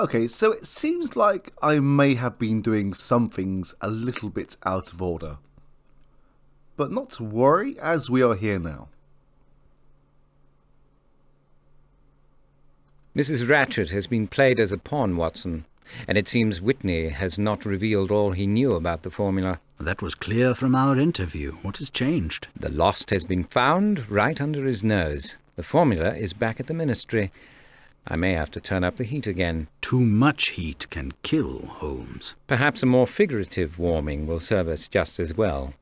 Okay, so it seems like I may have been doing some things a little bit out of order. But not to worry, as we are here now. Mrs. Ratchet has been played as a pawn, Watson, and it seems Whitney has not revealed all he knew about the formula. That was clear from our interview. What has changed? The lost has been found right under his nose. The formula is back at the Ministry. I may have to turn up the heat again. Too much heat can kill, Holmes. Perhaps a more figurative warming will serve us just as well.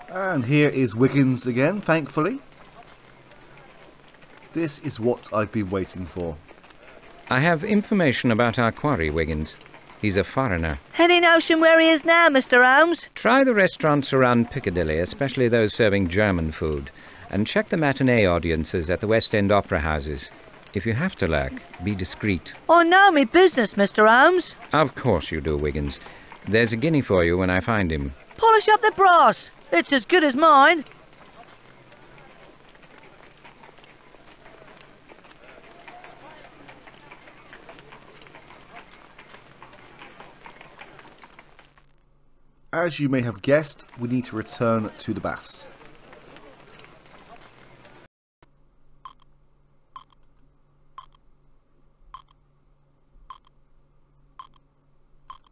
And here is Wiggins again, thankfully. This is what I've been waiting for. I have information about our quarry, Wiggins. He's a foreigner. Any notion where he is now, Mr. Holmes? Try the restaurants around Piccadilly, especially those serving German food, and check the matinee audiences at the West End opera houses. If you have to lurk, be discreet. I know me business, Mr. Holmes. Of course you do, Wiggins. There's a guinea for you when I find him. Polish up the brass. It's as good as mine. As you may have guessed, we need to return to the baths.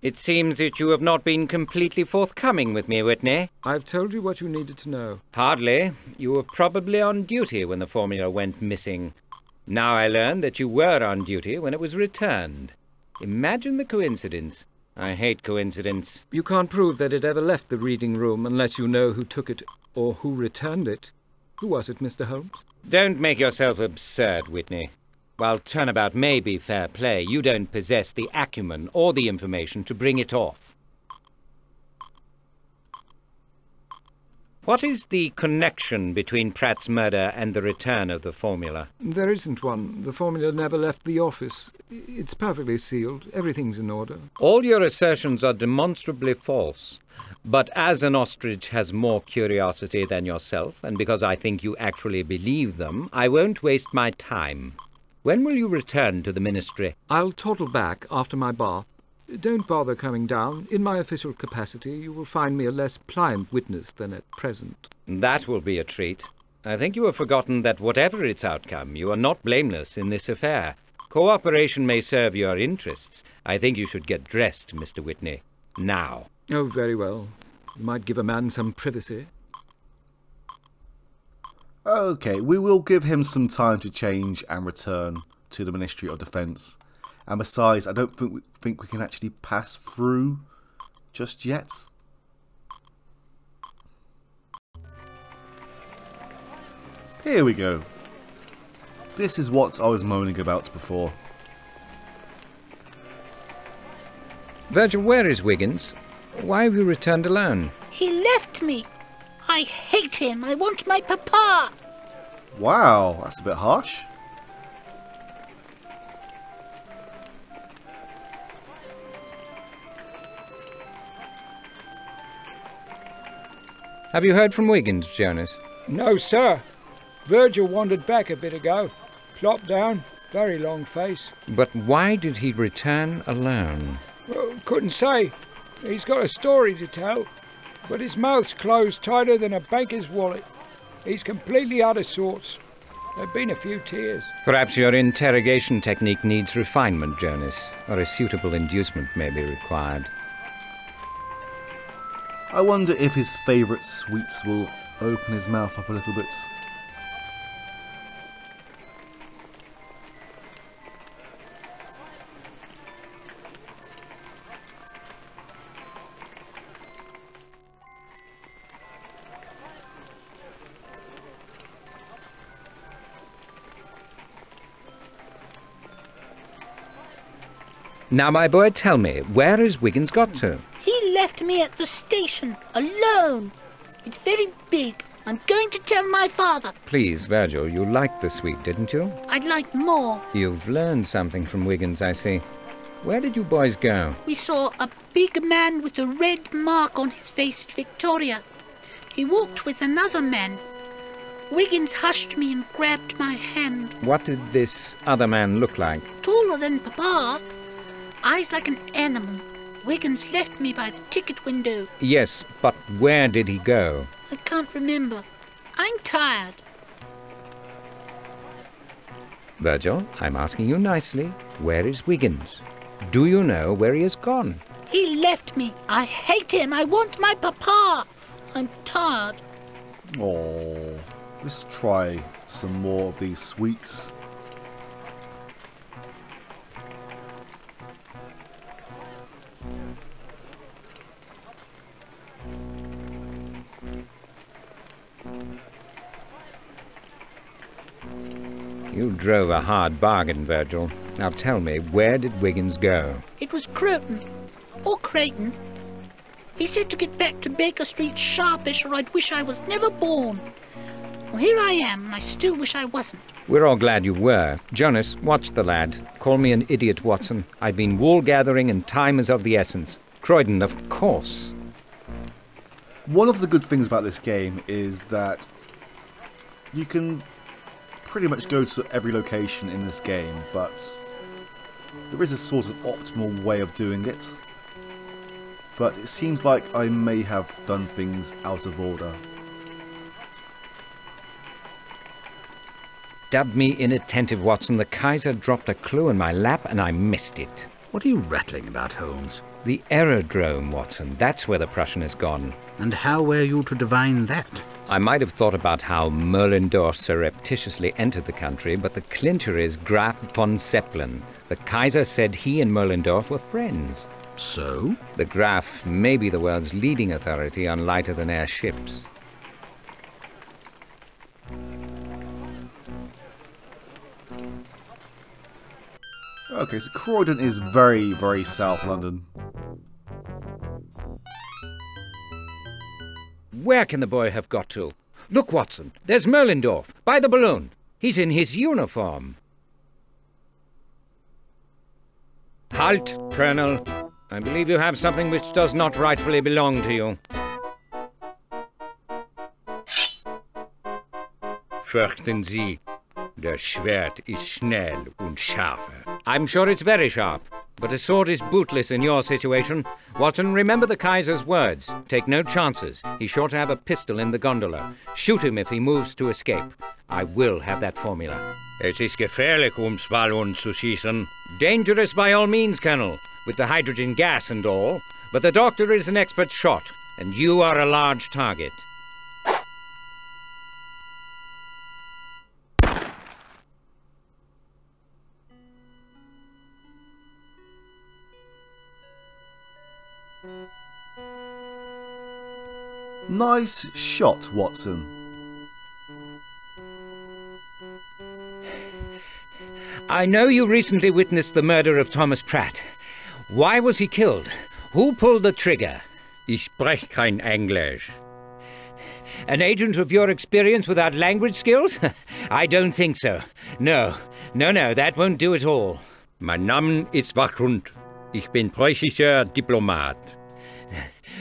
It seems that you have not been completely forthcoming with me, Whitney. I've told you what you needed to know. Hardly. You were probably on duty when the formula went missing. Now I learn that you were on duty when it was returned. Imagine the coincidence. I hate coincidence. You can't prove that it ever left the reading room unless you know who took it or who returned it. Who was it, Mr. Holmes? Don't make yourself absurd, Whitney. While turnabout may be fair play, you don't possess the acumen or the information to bring it off. What is the connection between Pratt's murder and the return of the formula? There isn't one. The formula never left the office. It's perfectly sealed. Everything's in order. All your assertions are demonstrably false. But as an ostrich has more curiosity than yourself, and because I think you actually believe them, I won't waste my time. When will you return to the Ministry? I'll toddle back after my bath. Don't bother coming down. In my official capacity, you will find me a less pliant witness than at present. That will be a treat. I think you have forgotten that whatever its outcome, you are not blameless in this affair. Cooperation may serve your interests. I think you should get dressed, Mr. Whitney. Now. Oh, very well. You might give a man some privacy. Okay, we will give him some time to change and return to the Ministry of Defence. And besides, I don't think we can actually pass through just yet. Here we go. This is what I was moaning about before. Virgil, where is Wiggins? Why have you returned alone? He left me. I hate him. I want my papa. Wow, that's a bit harsh. Have you heard from Wiggins, Jonas? No, sir. Virgil wandered back a bit ago. Plopped down. Very long face. But why did he return alone? Well, couldn't say. He's got a story to tell. But his mouth's closed tighter than a banker's wallet. He's completely out of sorts. There've been a few tears. Perhaps your interrogation technique needs refinement, Jonas, or a suitable inducement may be required. I wonder if his favourite sweets will open his mouth up a little bit. Now, my boy, tell me, where has Wiggins got to? He left me at the station, alone. It's very big. I'm going to tell my father. Please, Virgil, you liked the sweet, didn't you? I'd like more. You've learned something from Wiggins, I see. Where did you boys go? We saw a big man with a red mark on his face at Victoria. He walked with another man. Wiggins hushed me and grabbed my hand. What did this other man look like? Taller than Papa. Eyes like an animal. Wiggins left me by the ticket window. Yes, but where did he go? I can't remember. I'm tired. Virgil, I'm asking you nicely. Where is Wiggins? Do you know where he has gone? He left me. I hate him. I want my Papa. I'm tired. Oh, let's try some more of these sweets. You drove a hard bargain, Virgil. Now tell me, where did Wiggins go? It was Croton. Or Creighton. He said to get back to Baker Street sharpish or I'd wish I was never born. Well, here I am, and I still wish I wasn't. We're all glad you were. Jonas, watch the lad. Call me an idiot, Watson. I've been wool gathering and time is of the essence. Croydon, of course. One of the good things about this game is that you can pretty much go to every location in this game, but there is a sort of optimal way of doing it. But it seems like I may have done things out of order. Dub me inattentive, Watson. The Kaiser dropped a clue in my lap and I missed it. What are you rattling about, Holmes? The aerodrome, Watson. That's where the Prussian has gone. And how were you to divine that? I might have thought about how Merlindorf surreptitiously entered the country, but the clincher is Graf von Zeppelin. The Kaiser said he and Merlindorf were friends. So? The Graf may be the world's leading authority on lighter-than-air ships. Okay, so Croydon is very, very South London. Where can the boy have got to? Look, Watson, there's Merlindorf, by the balloon. He's in his uniform. Halt, Colonel. I believe you have something which does not rightfully belong to you. Fürchten Sie, das Schwert ist schnell und scharf. I'm sure it's very sharp, but a sword is bootless in your situation. Watson, remember the Kaiser's words. Take no chances. He's sure to have a pistol in the gondola. Shoot him if he moves to escape. I will have that formula. Es ist gefährlich, Ballon zu schießen. Dangerous by all means, Colonel, with the hydrogen gas and all. But the doctor is an expert shot, and you are a large target. Nice shot, Watson. I know you recently witnessed the murder of Thomas Pratt. Why was he killed? Who pulled the trigger? Ich spreche kein Englisch. An agent of your experience without language skills? I don't think so. No, that won't do at all. Mein Name ist Wachhund. Ich bin preußischer Diplomat.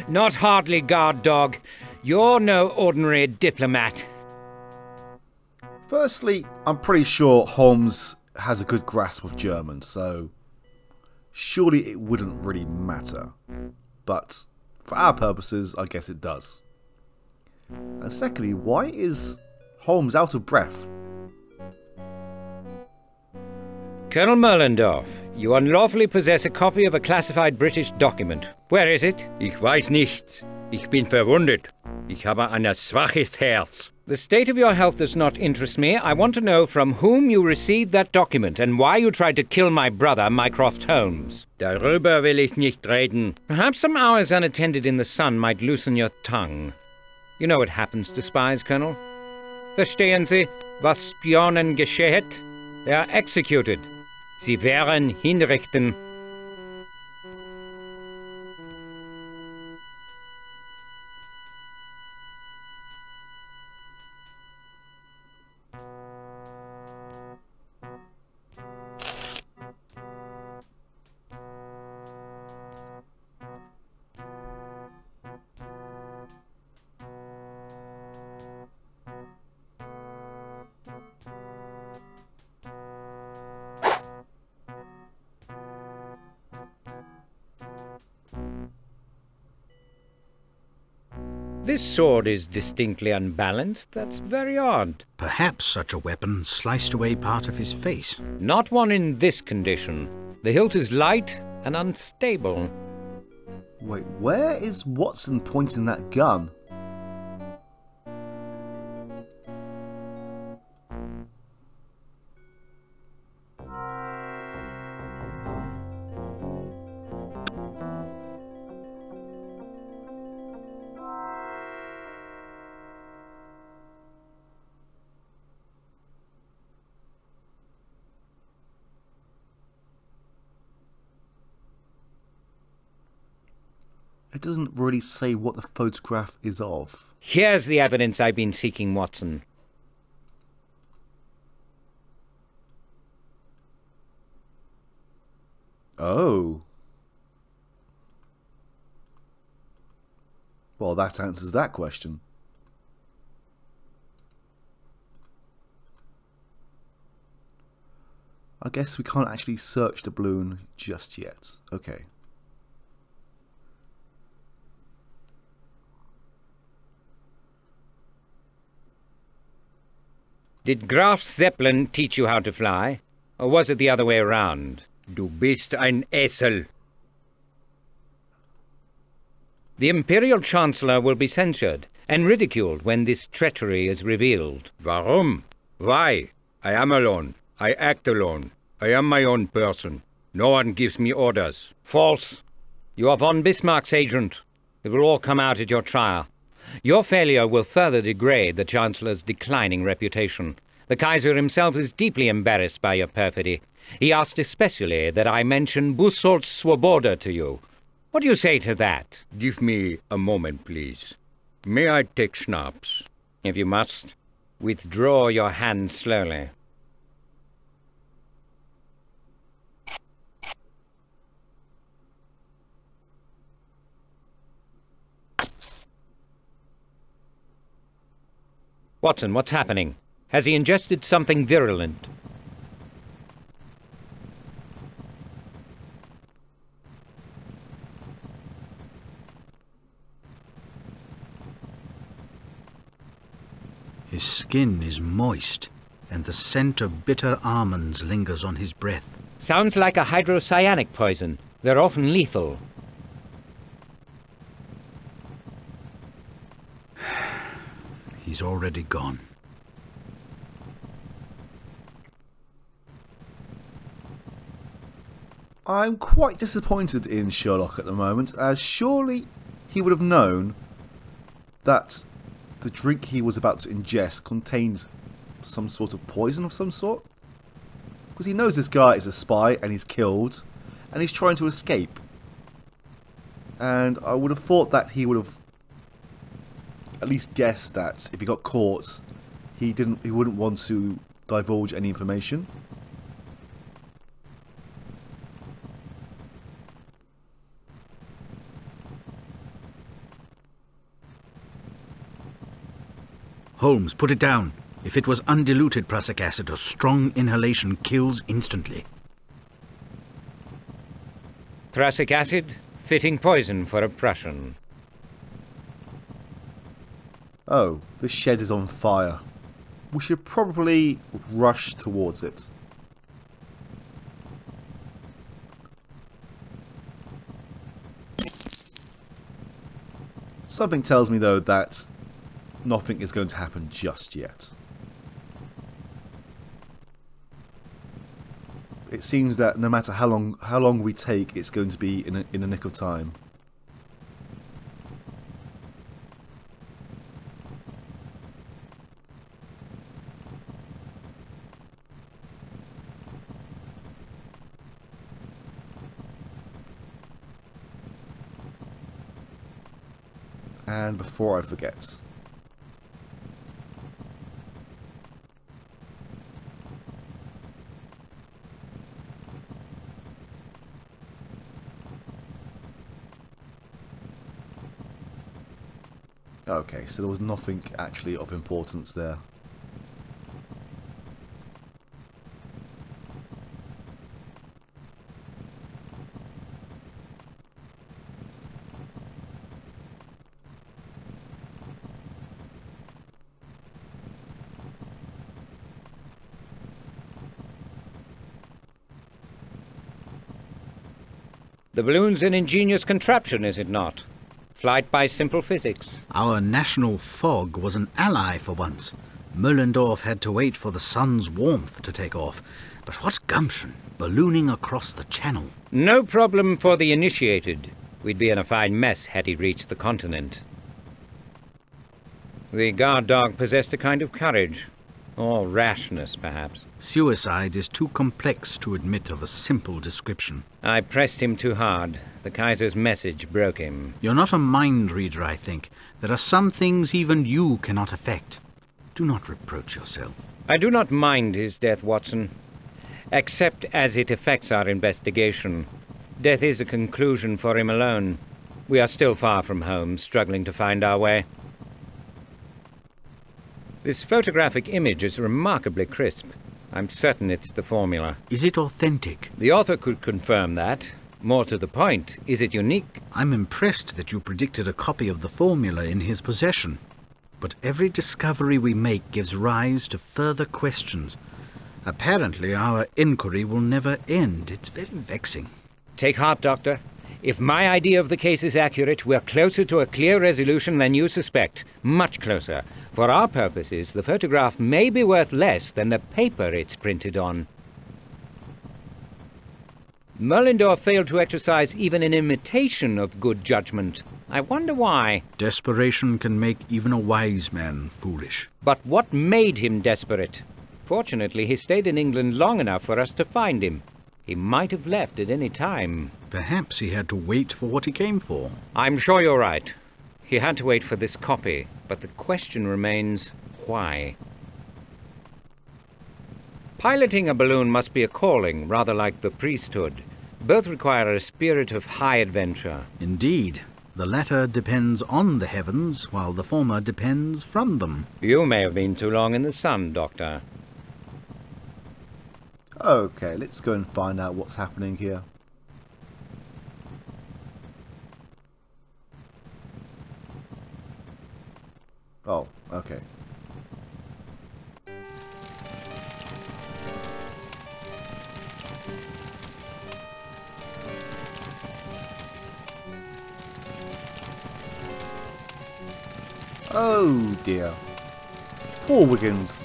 Not hardly, guard dog. You're no ordinary diplomat. Firstly, I'm pretty sure Holmes has a good grasp of German, so surely it wouldn't really matter. But for our purposes, I guess it does. And secondly, why is Holmes out of breath? Colonel Merlindorf, you unlawfully possess a copy of a classified British document. Where is it? Ich weiß nichts. Ich bin verwundet. Ich habe ein schwaches Herz. The state of your health does not interest me. I want to know from whom you received that document and why you tried to kill my brother, Mycroft Holmes. Darüber will ich nicht reden. Perhaps some hours unattended in the sun might loosen your tongue. You know what happens to spies, Colonel? Verstehen Sie, was Spionen geschieht? They are executed. Sie werden hinrichten. This sword is distinctly unbalanced. That's very odd. Perhaps such a weapon sliced away part of his face. Not one in this condition. The hilt is light and unstable. Wait, where is Watson pointing that gun? It doesn't really say what the photograph is of. Here's the evidence I've been seeking, Watson. Oh. Well, that answers that question. I guess we can't actually search the balloon just yet. Okay. Did Graf Zeppelin teach you how to fly? Or was it the other way around? Du bist ein Esel. The Imperial Chancellor will be censured and ridiculed when this treachery is revealed. Warum? Why? I am alone. I act alone. I am my own person. No one gives me orders. False. You are von Bismarck's agent. It will all come out at your trial. Your failure will further degrade the Chancellor's declining reputation. The Kaiser himself is deeply embarrassed by your perfidy. He asked especially that I mention Bussol's Swoboda to you. What do you say to that? Give me a moment, please. May I take schnapps? If you must, withdraw your hand slowly. Watson, what's happening? Has he ingested something virulent? His skin is moist, and the scent of bitter almonds lingers on his breath. Sounds like a hydrocyanic poison. They're often lethal. He's already gone. I'm quite disappointed in Sherlock at the moment, as surely he would have known that the drink he was about to ingest contained some sort of poison of some sort. Because he knows this guy is a spy and he's killed and he's trying to escape. And I would have thought that he would have at least guessed that if he got caught, he wouldn't want to divulge any information. Holmes, put it down. If it was undiluted prussic acid, a strong inhalation kills instantly. Prussic acid? Fitting poison for a Prussian. Oh, the shed is on fire. We should probably rush towards it. Something tells me though that nothing is going to happen just yet. It seems that no matter how long we take, it's going to be in a nick of time. And before I forget, okay, so there was nothing actually of importance there. The balloon's an ingenious contraption, is it not? Flight by simple physics. Our national fog was an ally for once. Möllendorf had to wait for the sun's warmth to take off. But what gumption, ballooning across the channel. No problem for the initiated. We'd be in a fine mess had he reached the continent. The guard dog possessed a kind of courage, or rashness, perhaps. Suicide is too complex to admit of a simple description. I pressed him too hard. The Kaiser's message broke him. You're not a mind reader, I think. There are some things even you cannot affect. Do not reproach yourself. I do not mind his death, Watson, except as it affects our investigation. Death is a conclusion for him alone. We are still far from home, struggling to find our way. This photographic image is remarkably crisp. I'm certain it's the formula. Is it authentic? The author could confirm that. More to the point, is it unique? I'm impressed that you predicted a copy of the formula in his possession. But every discovery we make gives rise to further questions. Apparently our inquiry will never end. It's very vexing. Take heart, Doctor. If my idea of the case is accurate, we're closer to a clear resolution than you suspect. Much closer. For our purposes, the photograph may be worth less than the paper it's printed on. Möllendorf failed to exercise even an imitation of good judgment. I wonder why. Desperation can make even a wise man foolish. But what made him desperate? Fortunately, he stayed in England long enough for us to find him. He might have left at any time. Perhaps he had to wait for what he came for. I'm sure you're right. He had to wait for this copy, but the question remains, why? Piloting a balloon must be a calling, rather like the priesthood. Both require a spirit of high adventure. Indeed. The latter depends on the heavens, while the former depends from them. You may have been too long in the sun, Doctor. Okay, let's go and find out what's happening here. Oh, okay. Oh dear. Poor Wiggins.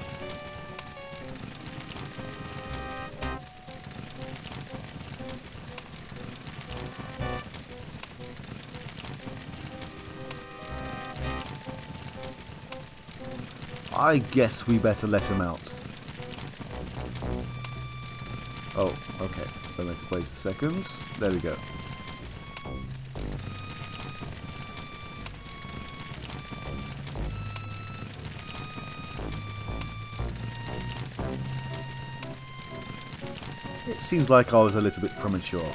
I guess we better let him out. Oh, okay. Then we have to wait a second. There we go. It seems like I was a little bit premature.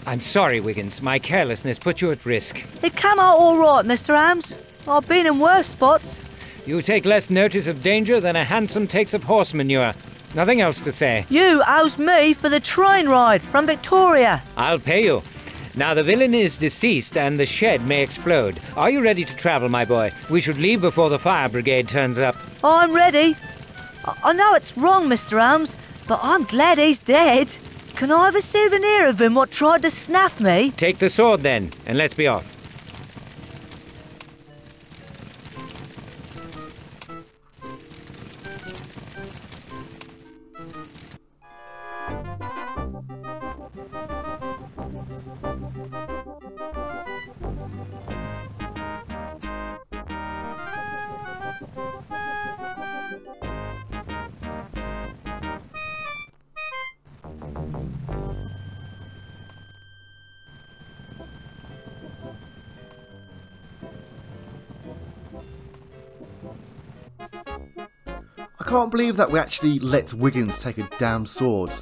I'm sorry, Wiggins. My carelessness put you at risk. It came out all right, Mr. Holmes. I've been in worse spots. You take less notice of danger than a hansom takes of horse manure. Nothing else to say. You owes me for the train ride from Victoria. I'll pay you. Now, the villain is deceased and the shed may explode. Are you ready to travel, my boy? We should leave before the fire brigade turns up. I'm ready. I know it's wrong, Mr. Holmes, but I'm glad he's dead. Can I have a souvenir of him what tried to snap me? Take the sword then, and let's be off. can't believe that we actually let Wiggins take a damn sword.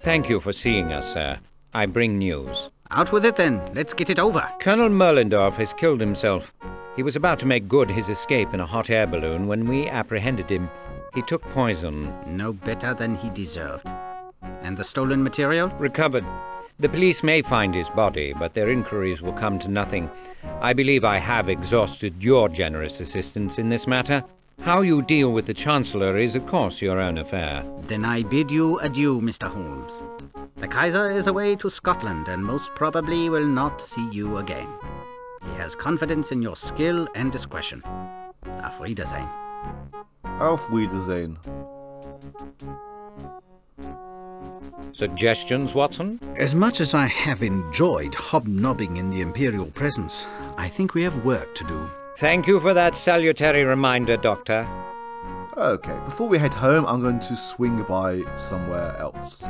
Thank you for seeing us, sir. I bring news. Out with it then. Let's get it over. Colonel Merlendorf has killed himself. He was about to make good his escape in a hot air balloon when we apprehended him. He took poison. No better than he deserved. And the stolen material? Recovered. The police may find his body, but their inquiries will come to nothing. I believe I have exhausted your generous assistance in this matter. How you deal with the Chancellor is, of course, your own affair. Then I bid you adieu, Mr. Holmes. The Kaiser is away to Scotland and most probably will not see you again. He has confidence in your skill and discretion. Auf Wiedersehen. Auf Wiedersehen. Suggestions, Watson? As much as I have enjoyed hobnobbing in the Imperial presence, I think we have work to do. Thank you for that salutary reminder, Doctor. Okay, before we head home, I'm going to swing by somewhere else.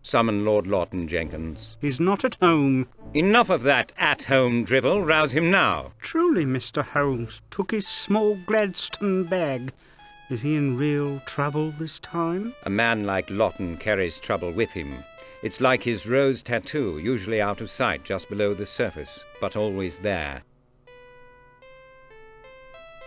Summon Lord Lawton, Jenkins. He's not at home. Enough of that at-home drivel. Rouse him now. Truly, Mr. Holmes took his small Gladstone bag. Is he in real trouble this time? A man like Lawton carries trouble with him. It's like his rose tattoo, usually out of sight just below the surface, but always there.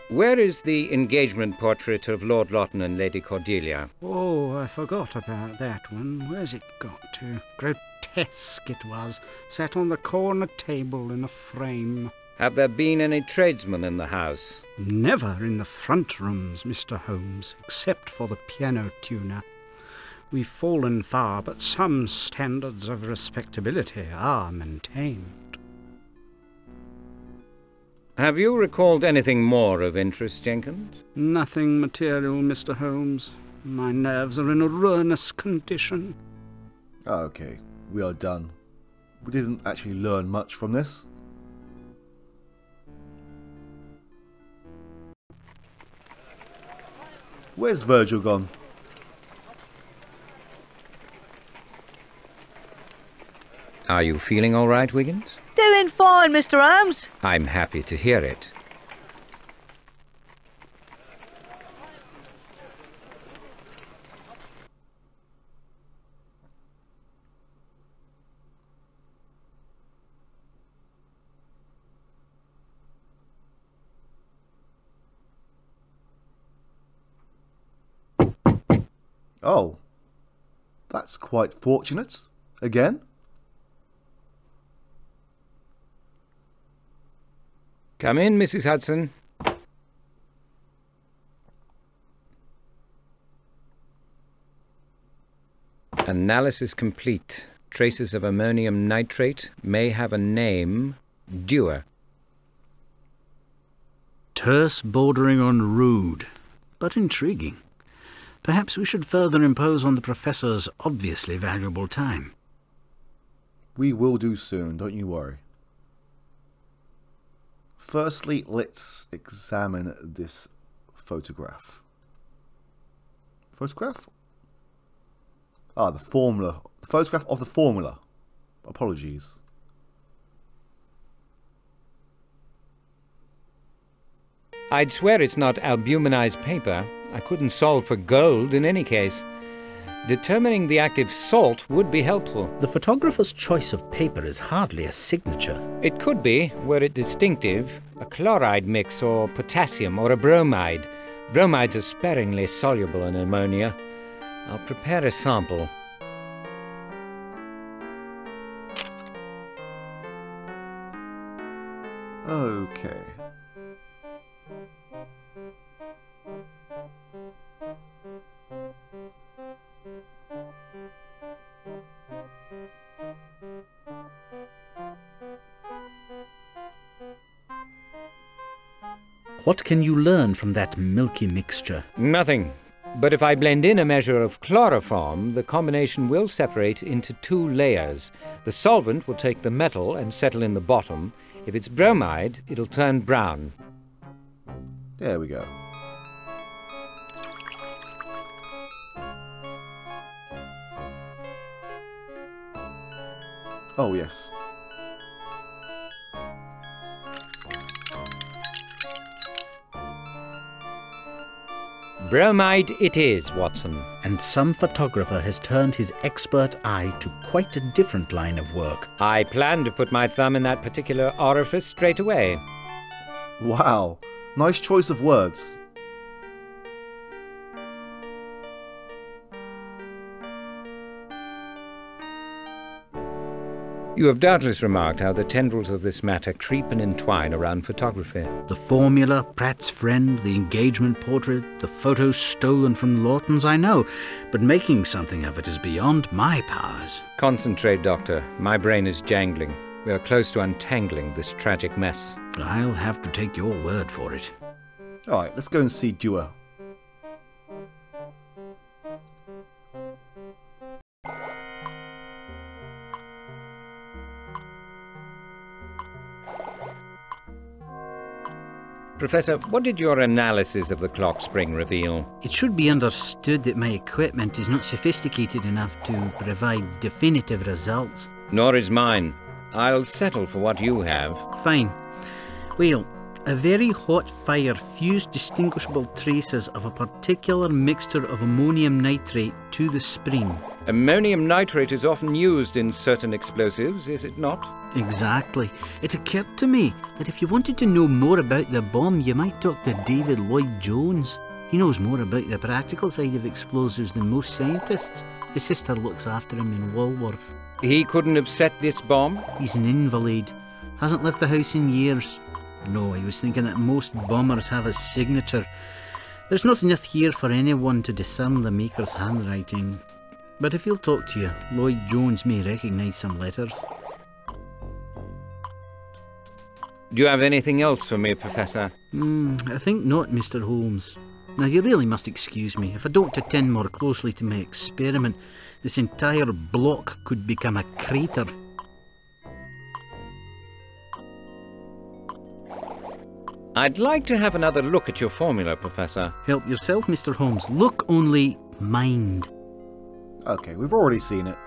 Where is the engagement portrait of Lord Lawton and Lady Cordelia? Oh, I forgot about that one. Where's it got to? Grotesque it was. Sat on the corner table in a frame. Have there been any tradesmen in the house? Never in the front rooms, Mr. Holmes, except for the piano tuner. We've fallen far, but some standards of respectability are maintained. Have you recalled anything more of interest, Jenkins? Nothing material, Mr. Holmes. My nerves are in a ruinous condition. Okay, we are done. We didn't actually learn much from this. Where's Virgil gone? Are you feeling all right, Wiggins? Doing fine, Mr. Holmes. I'm happy to hear it. Oh, that's quite fortunate. Again? Come in, Mrs. Hudson. Analysis complete. Traces of ammonium nitrate may have a name, Dewar. Terse bordering on rude, but intriguing. Perhaps we should further impose on the Professor's obviously valuable time. We will do soon, don't you worry. Firstly, let's examine this photograph. Photograph? Ah, the formula. The photograph of the formula. Apologies. I'd swear it's not albuminized paper. I couldn't solve for gold in any case. Determining the active salt would be helpful. The photographer's choice of paper is hardly a signature. It could be, were it distinctive, a chloride mix or potassium or a bromide. Bromides are sparingly soluble in ammonia. I'll prepare a sample. Okay. What can you learn from that milky mixture? Nothing. But if I blend in a measure of chloroform, the combination will separate into 2 layers. The solvent will take the metal and settle in the bottom. If it's bromide, it'll turn brown. There we go. Oh, yes. Bromide it is, Watson. And some photographer has turned his expert eye to quite a different line of work. I plan to put my thumb in that particular orifice straight away. Wow. Nice choice of words. You have doubtless remarked how the tendrils of this matter creep and entwine around photography. The formula, Pratt's friend, the engagement portrait, the photos stolen from Lawton's, I know, but making something of it is beyond my powers. Concentrate, Doctor. My brain is jangling. We are close to untangling this tragic mess. I'll have to take your word for it. Alright, let's go and see Dewar. Professor, what did your analysis of the clock spring reveal? It should be understood that my equipment is not sophisticated enough to provide definitive results. Nor is mine. I'll settle for what you have. Fine. Well, a very hot fire fused distinguishable traces of a particular mixture of ammonium nitrate to the spring. Ammonium nitrate is often used in certain explosives, is it not? Exactly. It occurred to me that if you wanted to know more about the bomb, you might talk to David Lloyd-Jones. He knows more about the practical side of explosives than most scientists. His sister looks after him in Walworth. He couldn't have set this bomb? He's an invalid. Hasn't left the house in years. No, I was thinking that most bombers have a signature. There's not enough here for anyone to discern the maker's handwriting. But if he'll talk to you, Lloyd-Jones may recognise some letters. Do you have anything else for me, Professor? I think not, Mr. Holmes. Now, you really must excuse me. If I don't attend more closely to my experiment, this entire block could become a crater. I'd like to have another look at your formula, Professor. Help yourself, Mr. Holmes. Look only, mind. Okay, we've already seen it.